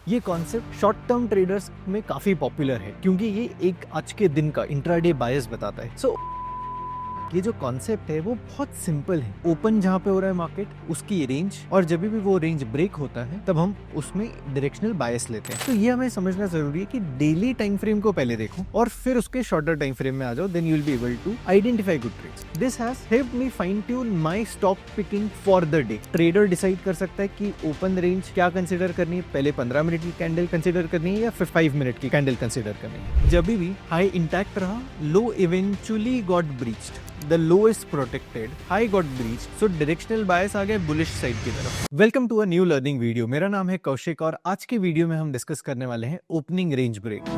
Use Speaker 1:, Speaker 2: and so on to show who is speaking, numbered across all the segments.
Speaker 1: ये concept short term traders में काफी पॉपुलर है क्योंकि ये एक आज के दिन का इंट्राडे बायस बताता है। ये जो कॉन्सेप्ट है वो बहुत सिंपल है। ओपन जहाँ पे हो रहा है मार्केट, उसकी रेंज, और जब भी वो रेंज ब्रेक होता है तब हम उसमें डायरेक्शनल बायस लेते हैं। तो ये हमें समझना जरूरी है कि डेली टाइम फ्रेम को पहले देखो और फिर उसके शॉर्टर टाइम फ्रेम में आ जाओ, then you will be able to identify good trades. This has helped me fine tune my stock picking for the day. Trader decide कर सकता है कि ओपन रेंज क्या कंसिडर करनी है, पहले 15 मिनट की कैंडल कंसिडर करनी है या फिर 5 मिनट की कैंडल कंसिडर करनी है। जब भी हाई इंटैक्ट रहा, low eventually got breached, the low is protected, high got breached, so directional bias आ गया बुलिश साइड की तरफ। Welcome to a new learning video. मेरा नाम है कौशिक और आज के वीडियो में हम डिस्कस करने वाले हैं ओपनिंग रेंज ब्रेक।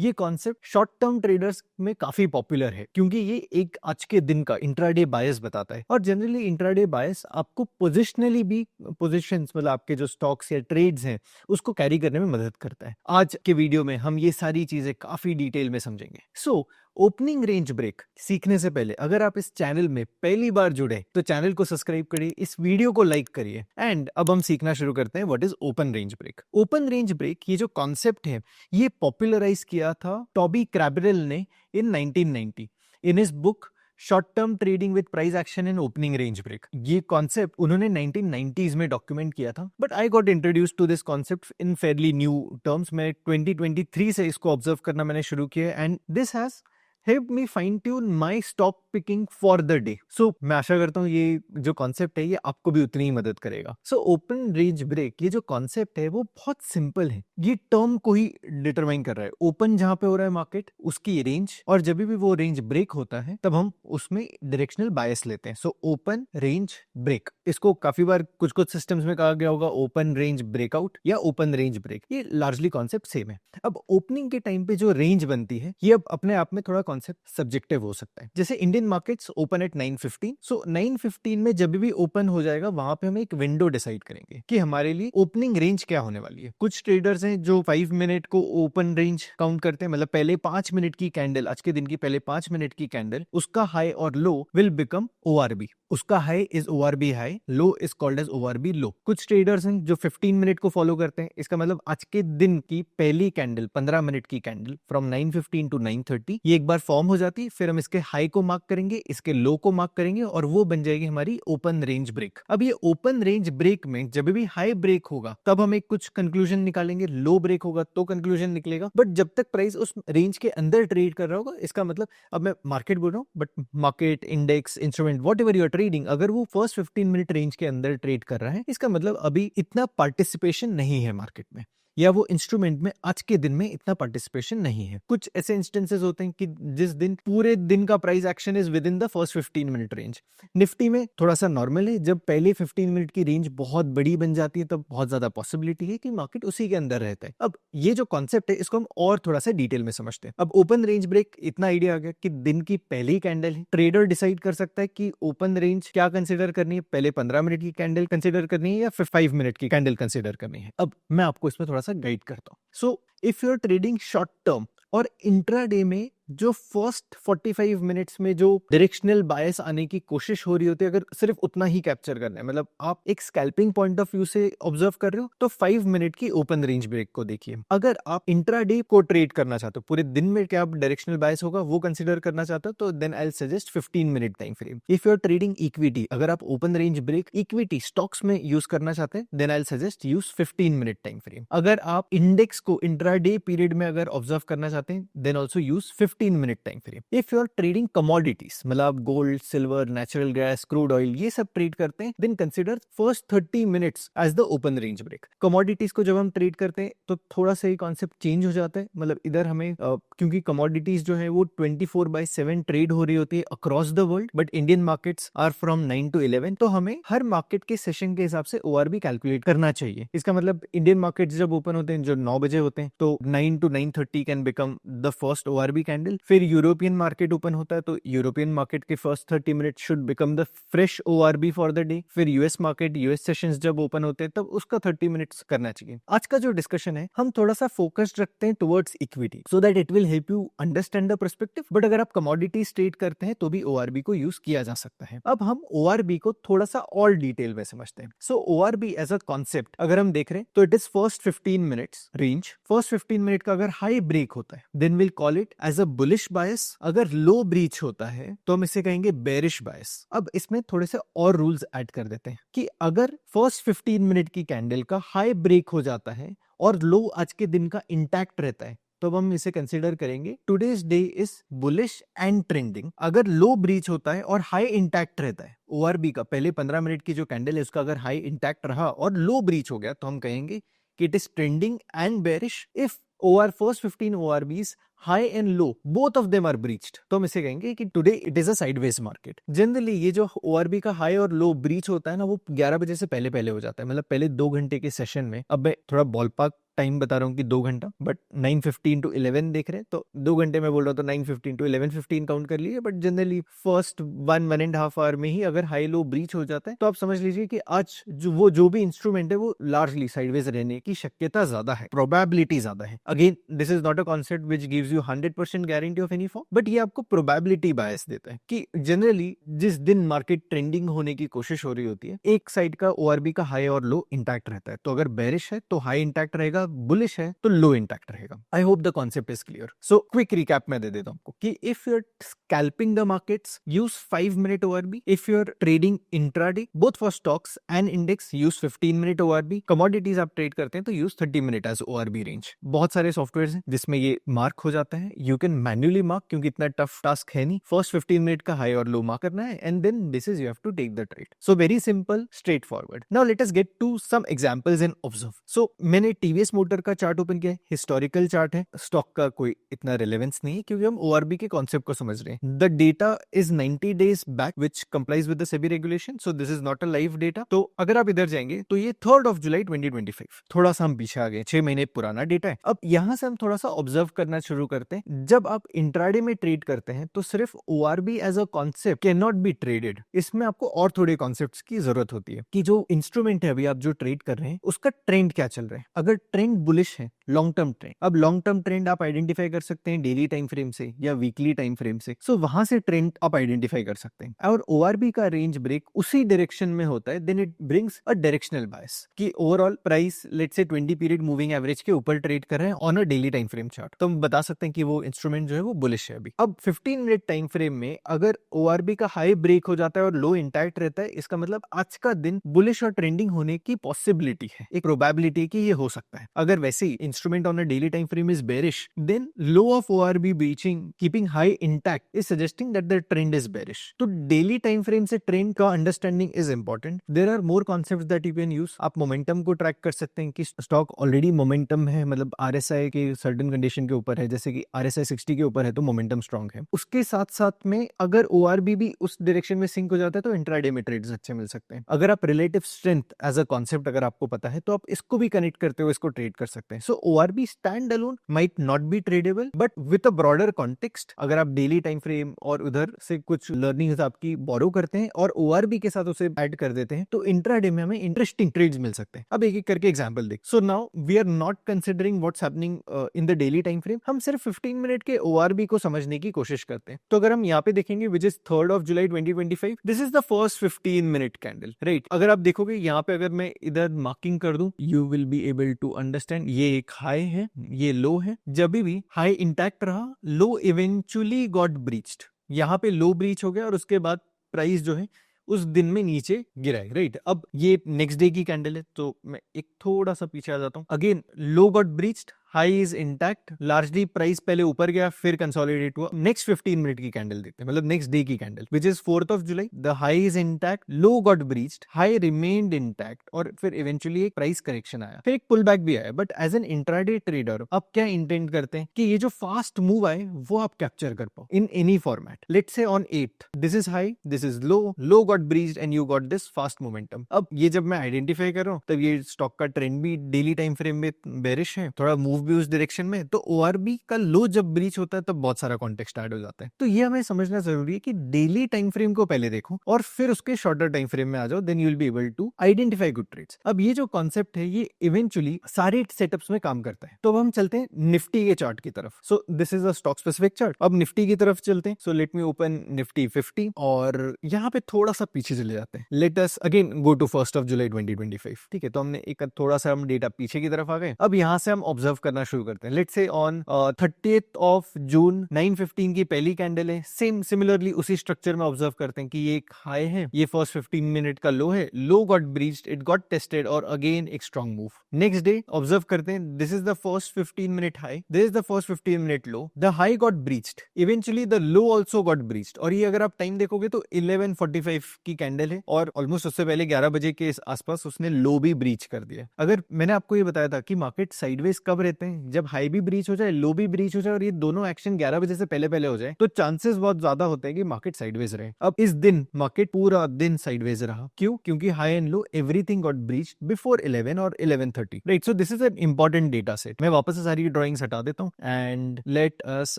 Speaker 1: ये कॉन्सेप्ट शॉर्ट टर्म ट्रेडर्स में काफी पॉपुलर है क्योंकि ये एक आज के दिन का इंट्राडे बायस बताता है। और जनरली इंट्राडे बायस आपको पोजिशनली भी पोजिशंस, मतलब आपके जो स्टॉक्स या ट्रेड्स हैं, उसको कैरी करने में मदद करता है। आज के वीडियो में हम ये सारी चीजें काफी डिटेल में समझेंगे। ओपनिंग रेंज ब्रेक सीखने से पहले अगर आप इस चैनल में पहली बार जुड़े तो चैनल को सब्सक्राइब करिए, इस वीडियो को लाइक करिए। एंड अब हम सीखना शुरू करते हैं what is open range break. Open range break ये जो कॉन्सेप्ट है ये पॉपुलराइज किया था टॉबी क्रैबरेल ने in 1990 in his book short term trading with price action in opening range break. ये कॉन्सेप्ट उन्होंने 1990s में डॉक्यूमेंट किया था, but I got introduced to this concept in fairly new terms. मैं 2023 से इसको ऑब्जर्व करना मैंने शुरू किया and this has help me fine tune my stock picking for the day. मैं आशा करता हूँ ये जो कॉन्सेप्ट है ये आपको भी उतनी ही मदद करेगा। ओपन रेंज ब्रेक ये जो कॉन्सेप्ट है वो बहुत सिंपल है। ये टर्म को ही डिटरमाइन कर रहा है। ओपन जहाँ पे हो रहा है मार्केट, उसकी रेंज, और जब भी वो रेंज ब्रेक होता है तब हम उसमें डायरेक्शनल बायस लेते हैं। ओपन रेंज ब्रेक, इसको काफी बार कुछ कुछ सिस्टम्स में कहा गया होगा ओपन रेंज ब्रेकआउट या ओपन रेंज ब्रेक। ये लार्जली कॉन्सेप्ट सेम है। अब ओपनिंग के टाइम पे जो रेंज बनती है ये अब अपने आप में थोड़ा कॉन्सेप्ट सब्जेक्टिव हो सकता है। जैसे इंडियन मार्केट्स ओपन एट 9:15, 9:15 में जब भी ओपन हो जाएगा वहां पे हम एक विंडो डिसाइड करेंगे कि हमारे लिए ओपनिंग रेंज क्या होने वाली है। कुछ ट्रेडर्स हैं जो 5 मिनट को ओपन रेंज काउंट करते हैं, मतलब पहले 5 मिनट की कैंडल, आज के दिन की पहले 5 मिनट की कैंडल, उसका हाई और लो विल बिकम ORB। उसका high is ORB high, low is called as ORB low. कुछ ट्रेडर्स हैं जो 15 मिनट को फॉलो करते हैं, इसका मतलब आज के दिन की पहली कैंडल 15 मिनट की कैंडल फ्रॉम 9:15 टू 9:30 ये एक बार फॉर्म हो जाती है, फिर हम इसके हाई को मार्क करेंगे, इसके लो को मार्क करेंगे और वो बन जाएगी हमारी ओपन रेंज ब्रेक। अब ये ओपन रेंज ब्रेक में जब भी हाई ब्रेक होगा तब हम एक कुछ कंक्लूजन निकालेंगे, लो ब्रेक होगा तो कंक्लूजन निकलेगा। बट जब तक प्राइस उस रेंज के अंदर ट्रेड कर रहा होगा, इसका मतलब, अब मैं मार्केट बोल रहा हूँ but market, index, instrument, whatever you are trading, अगर वो फर्स्ट 15 मिनट रेंज के अंदर ट्रेड कर रहा है, इसका मतलब अभी इतना पार्टिसिपेशन नहीं है मार्केट में, या वो इंस्ट्रूमेंट में आज के दिन में इतना पार्टिसिपेशन नहीं है। कुछ ऐसे इंस्टेंसेस होते हैं कि जिस दिन पूरे दिन का price action is with in the first 15 minute range. Nifty में थोड़ा सा नॉर्मल है, जब पहले 15 मिनट की रेंज बहुत बड़ी बन जाती है तब बहुत ज्यादा पॉसिबिलिटी है कि मार्केट उसी के अंदर रहता है। अब ये जो कॉन्सेप्ट है इसको हम और थोड़ा सा डिटेल में समझते हैं। अब ओपन रेंज ब्रेक, इतना आइडिया आ गया कि दिन की पहली कैंडल है, ट्रेडर डिसाइड कर सकता है कि ओपन रेंज क्या कंसिडर करनी है, पहले 15 मिनट की कैंडल कंसिडर करनी है या फिर 5 मिनट की कैंडल कंसिडर करनी है। अब मैं आपको इसमें थोड़ा सा गाइड करता हूं। If you are trading short term और इंट्राडे में जो फर्स्ट 45 मिनट्स में जो डायरेक्शनल बायस आने की कोशिश हो रही होती है, अगर सिर्फ उतना ही कैप्चर करना है, मतलब आप एक स्कैल्पिंग पॉइंट ऑफ व्यू से ऑब्जर्व कर रहे हो, तो 5 मिनट की ओपन रेंज ब्रेक को देखिए। अगर आप इंट्राडे को ट्रेड करना चाहते हो, पूरे दिन में क्या डायरेक्शनल बायस होगा वो कंसिडर करना चाहते हो, तो then I will suggest 15 minute time frame. If you are trading equity, अगर आप open range break equity stocks में यूज करना चाहते हैं, then I will suggest use 15 minute time frame. अगर आप इंडेक्स को इंट्राडे पीरियड में अगर ऑब्जर्व करना चाहते हैं, then also use 15 minute time frame. If you are trading commodities, मतलब आप gold, silver, natural gas, crude oil ये सब ट्रेड करते हैं, then consider first 30 minutes as the open range break. Commodities को जब हम ट्रेड करते हैं तो थोड़ा सा ही कॉन्सेप्ट चेंज हो जाता है, मतलब इधर हमें क्योंकि कमोडिटीज जो है वो 24/7 ट्रेड हो रही होती है across the world, but Indian markets are from 9 to 11, तो हमें हर मार्केट के सेशन के हिसाब से ORB कैलकुलेट करना चाहिए। इसका मतलब इंडियन मार्केट्स जब ओपन होते हैं जो 9 बजे होते हैं, तो 9 to 9:30 can become the first ORB candle, candle, फिर यूरोपियन मार्केट ओपन होता है तो यूरोपियन मार्केट के first 30 minute should become the fresh ओआरबी for the day. फिर यूएस मार्केट, यूएस सेशंस जब ओपन होते हैं तब उसका 30 मिनट्स करना चाहिए। आज का जो डिस्कशन है हम थोड़ा सा फोकस्ड रखते हैं towards equity so that it will help you understand the perspective. But अगर आप कमोडिटीज ट्रेड करते हैं तो भी ओआरबी को यूज किया जा सकता है। अब हम ओआरबी को थोड़ा सा और डिटेल में समझते हैं। सो ओआरबी एज अ कॉन्सेप्ट अगर हम देख रहे हैं तो it is first 15 minutes range. First 15 minute का अगर हाई ब्रेक होता है then will call it as a bullish bias. अगर लो ब्रीच होता है तो हम इसे कहेंगे बेरिश बायस। अब इसमें थोड़े से और रूल्स ऐड कर देते हैं कि अगर फर्स्ट 15 मिनट की कैंडल का हाई ब्रेक हो जाता है और लो आज के दिन का इंटैक्ट रहता है तो हम इसे कंसीडर करेंगे today's day is bullish and trending. अगर लो ब्रीच होता है और हाई इंटैक्ट रहता है, ओआरबी का पहले 15 मिनट की जो कैंडल है उसका अगर हाई इंटैक्ट रहा और लो ब्रीच हो गया तो हम कहेंगे कि it is trending and bearish. If OR first 15 ORBs high and low both of them are breached तो हम इसे कहेंगे कि today it is a sideways market. Generally ये जो ORB का हाई और लो ब्रीच होता है ना वो 11 बजे से पहले पहले हो जाता है, मतलब पहले 2 घंटे के सेशन में। अब मैं थोड़ा बॉलपार्क टाइम बता रहा हूँ कि 2 घंटा, बट 9:15 to 11 देख रहे हैं तो 2 घंटे में बोल रहा हूँ तो 9:15 to 11:15 काउंट कर लीजिए। बट जनरली फर्स्ट 1.5 आवर में ही अगर हाई लो ब्रीच हो जाता है तो आप समझ लीजिए कि आज जो भी इंस्ट्रूमेंट है वो लार्जली साइडवेज रहने की शक्यता ज्यादा है, प्रोबेबिलिटी ज्यादा है। Again this is not a concept which gives you 100% guarantee of any form, but ये आपको प्रोबेबिलिटी बायस देता है कि जनरली जिस दिन मार्केट ट्रेंडिंग होने की कोशिश हो रही होती है एक साइड का ओआरबी का हाई और लो इंटैक्ट रहता है। तो अगर बेरिश है तो हाई इंटैक्ट रहेगा, बुलिश है तो लो इंटैक्ट रहेगा। I hope the concept is clear. So quick recap मैं दे देता हूं आपको कि if you are scalping the markets use 5 minute ORB. If you are trading intraday both for stocks and index use 15 minute ORB. Commodities आप trade करते हैं तो use 30 minute as ORB range. बहुत सारे सॉफ्टवेयर हैं जिसमें ये मार्क हो जाता है। यू कैन मैन्युअली मार्क क्योंकि इतना टफ टास्क है नहीं। फर्स्ट 15 मिनट का हाई और लो मार्क करना है and then this is you have to take the trade. So very simple, straight forward. Now let us get to some examples and observe. So मैंने TVS motor का chart open किया है, historical chart है, stock का कोई इतना relevance नहीं है क्योंकि हम ओआरबी के कॉन्सेप्ट को समझ रहे हैं। The data is 90 days back which complies with the SEBI regulation, so this is not a live data. तो अगर आप इधर जाएंगे तो ये 3rd of July 2025, थोड़ा सा हम पीछे आ गए, 6 महीने पुराना डेटा है। अब यहां से हम थोड़ा सा ऑब्जर्व करना शुरू करते हैं। जब आप इंट्राडे में ट्रेड करते हैं तो सिर्फ ORB as a concept can not be traded. इसमें आपको और थोड़े कॉन्सेप्ट्स की जरूरत होती है कि जो इंस्ट्रूमेंट है अभी आप जो ट्रेड कर रहे हैं उसका ट्रेंड क्या चल रहा है। अगर ट्रेंड बुलिश है, लॉन्ग टर्म ट्रेंड, अब लॉन्ग टर्म ट्रेंड आप आइडेंटिफाई कर सकते हैं डेली टाइम फ्रेम से या वीकली टाइम फ्रेम से। सो वहां से ट्रेंड आप आइडेंटिफाई कर सकते हैं। और ओआरबी का रेंज ब्रेक उसी डायरेक्शन में होता है, then it brings a directional bias कि overall price let's say 20 period moving average के ऊपर ट्रेड कर रहे हैं on a daily time frame chart, तो हम बता सकते हैं कि वो इंस्ट्रूमेंट जो है वो बुलिश है अभी। अब 15 मिनट टाइम फ्रेम में अगर ओआरबी का हाई ब्रेक हो जाता है और लो इंटैक्ट रहता है, इसका मतलब आज का दिन बुलिश और ट्रेंडिंग होने की पॉसिबिलिटी है, एक प्रोबेबिलिटी कि ये हो सकता है। अगर वैसे ही instrument on a daily time frame is bearish, then low of ORB breaching keeping high intact is suggesting that the trend is bearish. तो daily time frame से trend का understanding is important. There are more concepts that you can use. आप momentum को track कर सकते हैं कि stock already momentum है, मतलब RSI के certain condition के ऊपर है, जैसे कि RSI 60 के ऊपर है तो momentum strong है। उसके साथ साथ में अगर ORB भी उस डायरेक्शन में सिंक हो जाता है तो इंट्राडे में ट्रेड्स अच्छे मिल सकते हैं। अगर आप relative strength as a concept अगर आपको पता है तो आप इसको भी कनेक्ट करते हुए इसको ट्रेड कर सकते हैं। सो ORB stand alone might not be tradable, but with a broader context अगर आप डेली टाइम फ्रेम और उधर से कुछ लर्निंग्स आपकी बोरो करते हैं और ओआरबी के साथ उसे ऐड कर देते हैं तो इंट्राडे में हमें इंटरेस्टिंग ट्रेड्स मिल सकते हैं। अब एक एक करके एग्जांपल देख। So now we are not considering what's happening in the daily time frame, हम सिर्फ 15 मिनट के ओआरबी को समझने की कोशिश करते हैं। तो अगर हम यहाँ पे देखेंगे which is 3rd of July 2025, this is the first 15 minute candle, right. अगर आप देखोगे यहाँ पे अगर मैं इधर मार्किंग कर दूं you will be able to understand ये एक हाई है, ये लो है। जब भी हाई इंटैक्ट रहा, लो इवेंचुअली गॉट ब्रीच्ड, यहाँ पे लो ब्रीच हो गया और उसके बाद प्राइस जो है उस दिन में नीचे गिरा है, राइट। अब ये नेक्स्ट डे की कैंडल है तो मैं एक थोड़ा सा पीछे आ जाता हूँ। Again low got breached, high is intact, largely price पहले ऊपर गया फिर कंसोलिडेट हुआ। नेक्स्ट 15 मिनट की कैंडल देखते हैं, मतलब नेक्स्ट डे की candle which is 4th of July, the high is intact, low got breached, high remained intact और फिर इवेंचुअली एक प्राइस करेक्शन आया, फिर एक पुल बैक भी आया। But as an intraday trader आप क्या इंटेंड करते हैं कि ये जो फास्ट मूव आए वो आप कैप्चर कर पाओ in any format. Let's say on 8th this is high, this is low, low got breached and you got this fast momentum. अब ये जब मैं आइडेंटिफाई कर रहा हूँ तब ये स्टॉक का ट्रेंड भी डेली टाइम फ्रेम में बेरिश है, थोड़ा मूव मूव भी उस डायरेक्शन में, तो ORB का लो जब ब्रीच होता है तब बहुत सारा कॉन्टेक्स्ट ऐड हो जाता है। तो ये हमें समझना जरूरी है कि डेली टाइम फ्रेम को पहले देखो और फिर उसके शॉर्टर टाइम फ्रेम में आ जाओ, then you will be able to identify good trades. अब ये जो कॉन्सेप्ट है ये इवेंचुअली सारे सेटअप्स में काम करता है। तो अब हम चलते हैं निफ्टी के चार्ट की तरफ। So this is a stock specific chart. अब निफ्टी की तरफ चलते हैं। So let me open Nifty 50 और यहाँ पे थोड़ा सा पीछे चले जाते हैं। Let us again go to 1 July 2025। ठीक है, तो हमने एक थोड़ा सा हम डेटा पीछे की तरफ आ गए। अब यहाँ से हम ऑब्जर्व करना शुरू करते हैं। लेट्स से ऑन 30 जून 9:15 की पहली कैंडल है। सेम सिमिलरली उसी स्ट्रक्चर में ऑब्जर्व करते हैं कि ये एक हाई है, ये फर्स्ट 15 मिनट का लो है, low got breached, it got tested और अगेन एक strong move. Next day observe करते हैं, this is the first 15 minute high, this is the first 15 minute low, the high got breached, eventually the low also got breached. और ये अगर आप time देखोगे तो 11:45 की कैंडल है और ऑलमोस्ट उससे पहले 11 बजे के आसपास उसने लो भी ब्रीच कर दिया। अगर मैंने आपको ये बताया था कि मार्केट साइडवेज कब रहते हैं, जब हाई भी ब्रीच हो जाए, लो भी ब्रीच हो जाए और ये दोनों एक्शन 11 बजे से पहले पहले हो जाए, तो चांसेस बहुत ज्यादा होते हैं कि मार्केट साइडवेज रहे। अब इस दिन मार्केट पूरा दिन साइडवेज रहा। क्यों? क्योंकि high and low everything got breached before 11 और 11:30, right? So this is an important data set. मैं वापस से सारी ड्राइंग्स हटा देता हूं and let us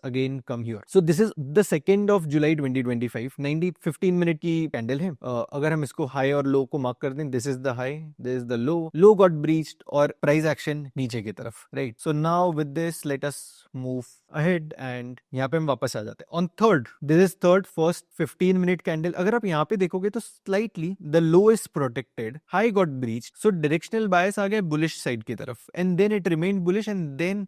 Speaker 1: again come here. So this is the 2 July 2025, 15 minute की कैंडल है। अगर हम इसको हाई और लो को मार्क कर दें, this is the high, this is the low got breached और प्राइस एक्शन नीचे की तरफ, right? So now with this let us move ahead and यहाँ पे हम वापस आ जाते हैं on third. This is third first 15 minute candle. अगर आप यहाँ पे देखोगे तो slightly the low is protected, high got breached, so directional bias आ गया बुलिश साइड की तरफ and then it remained bullish and then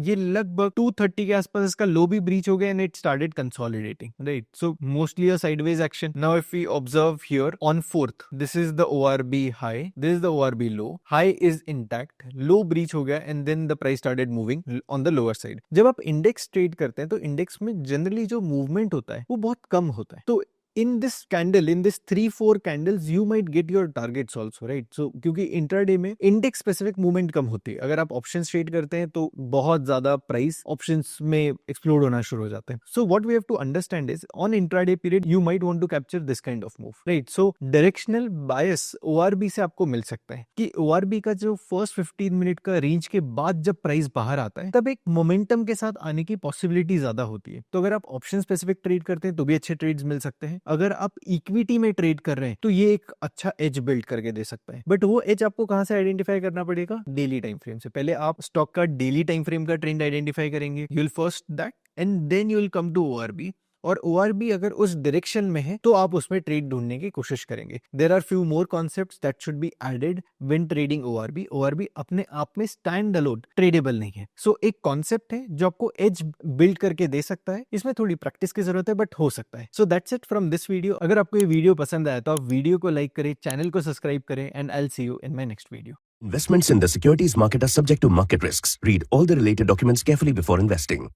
Speaker 1: ये लगभग 2:30 के आसपास इसका लो भी ब्रीच हो गया and it started consolidating, right? So mostly a sideways action. Now if we observe here on fourth, this is the ORB high, this is the ORB low, high is intact, low breach हो गया and then the price started moving on the lower side. जब आप index trade करते हैं तो index में generally जो movement होता है वो बहुत कम होता है। तो in this candle, in this 3-4 candles, you might get your targets also, right? So क्योंकि इंट्राडे में इंडेक्स स्पेसिफिक मूवमेंट कम होती है। अगर आप ऑप्शंस ट्रेड करते हैं तो बहुत ज्यादा प्राइस ऑप्शंस में एक्सप्लोड होना शुरू हो जाते हैं। So what we have to understand is on intraday period you might want to capture this kind of move, right? So directional bias ORB से आपको मिल सकता है कि ORB का जो फर्स्ट 15 मिनट का रेंज के बाद जब प्राइस बाहर आता है तब एक मोमेंटम के साथ आने की पॉसिबिलिटी ज्यादा होती है। तो अगर आप ऑप्शन स्पेसिफिक ट्रेड करते हैं तो भी अच्छे ट्रेड्स मिल सकते हैं। अगर आप इक्विटी में ट्रेड कर रहे हैं तो ये एक अच्छा एज बिल्ड करके दे सकता है। बट वो एज आपको कहां से आइडेंटिफाई करना पड़ेगा? डेली टाइम फ्रेम से। पहले आप स्टॉक का डेली टाइम फ्रेम का ट्रेंड आइडेंटिफाई करेंगे, you will first that and then you will come to ORB। और ORB अगर उस डायरेक्शन में है तो आप उसमें ट्रेड ढूंढने की कोशिश करेंगे। There are few more concepts that should be added when trading ORB। ORB अपने आप में स्टैंड अलोन ट्रेडेबल नहीं है। सो एक कॉन्सेप्ट है जो आपको एज बिल्ड करके दे सकता है। इसमें थोड़ी प्रैक्टिस की जरूरत है बट हो सकता है। So that's it from this video. अगर आपको ये वीडियो पसंद आया तो आप वीडियो को लाइक करें, चैनल को सब्सक्राइब करें and I will see you in my next video.
Speaker 2: Investments in the securities market are subject to market risks. Read all the related documents carefully before investing.